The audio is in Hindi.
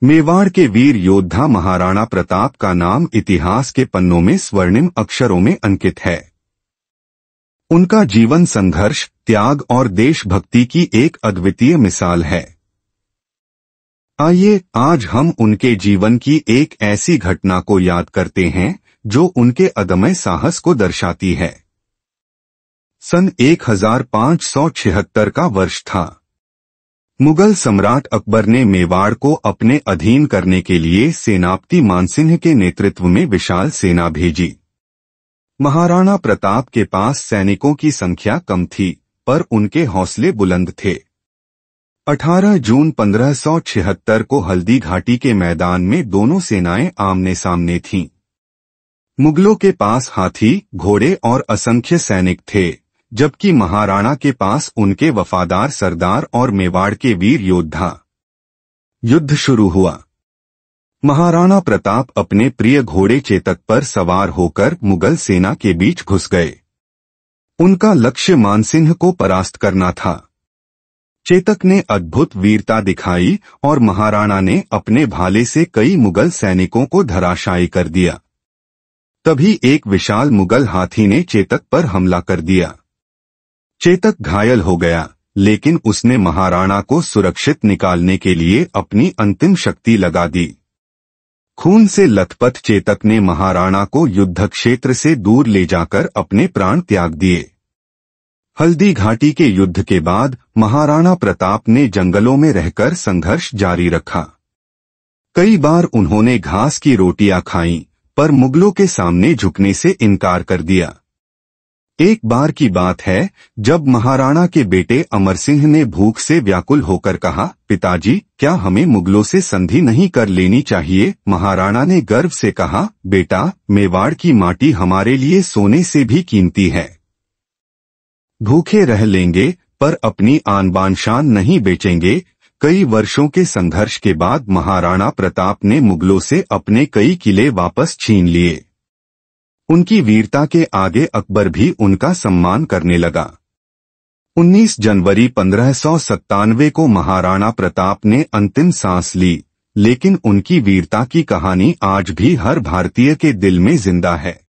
मेवाड़ के वीर योद्धा महाराणा प्रताप का नाम इतिहास के पन्नों में स्वर्णिम अक्षरों में अंकित है। उनका जीवन संघर्ष, त्याग और देशभक्ति की एक अद्वितीय मिसाल है। आइए आज हम उनके जीवन की एक ऐसी घटना को याद करते हैं जो उनके अदम्य साहस को दर्शाती है। सन 1576 का वर्ष था। मुगल सम्राट अकबर ने मेवाड़ को अपने अधीन करने के लिए सेनापति मानसिंह के नेतृत्व में विशाल सेना भेजी। महाराणा प्रताप के पास सैनिकों की संख्या कम थी, पर उनके हौसले बुलंद थे। 18 जून 1576 को हल्दी घाटी के मैदान में दोनों सेनाएं आमने सामने थीं। मुगलों के पास हाथी, घोड़े और असंख्य सैनिक थे, जबकि महाराणा के पास उनके वफादार सरदार और मेवाड़ के वीर योद्धा। युद्ध शुरू हुआ। महाराणा प्रताप अपने प्रिय घोड़े चेतक पर सवार होकर मुगल सेना के बीच घुस गए। उनका लक्ष्य मानसिंह को परास्त करना था। चेतक ने अद्भुत वीरता दिखाई और महाराणा ने अपने भाले से कई मुगल सैनिकों को धराशायी कर दिया। तभी एक विशाल मुगल हाथी ने चेतक पर हमला कर दिया। चेतक घायल हो गया, लेकिन उसने महाराणा को सुरक्षित निकालने के लिए अपनी अंतिम शक्ति लगा दी। खून से लथपथ चेतक ने महाराणा को युद्ध क्षेत्र से दूर ले जाकर अपने प्राण त्याग दिए। हल्दी घाटी के युद्ध के बाद महाराणा प्रताप ने जंगलों में रहकर संघर्ष जारी रखा। कई बार उन्होंने घास की रोटियां खाईं, पर मुगलों के सामने झुकने से इनकार कर दिया। एक बार की बात है जब महाराणा के बेटे अमर सिंह ने भूख से व्याकुल होकर कहा, पिताजी, क्या हमें मुगलों से संधि नहीं कर लेनी चाहिए? महाराणा ने गर्व से कहा, बेटा, मेवाड़ की माटी हमारे लिए सोने से भी कीमती है। भूखे रह लेंगे पर अपनी आन बान शान नहीं बेचेंगे। कई वर्षों के संघर्ष के बाद महाराणा प्रताप ने मुगलों से अपने कई किले वापस छीन लिए। उनकी वीरता के आगे अकबर भी उनका सम्मान करने लगा। 19 जनवरी 1597 को महाराणा प्रताप ने अंतिम सांस ली, लेकिन उनकी वीरता की कहानी आज भी हर भारतीय के दिल में जिंदा है।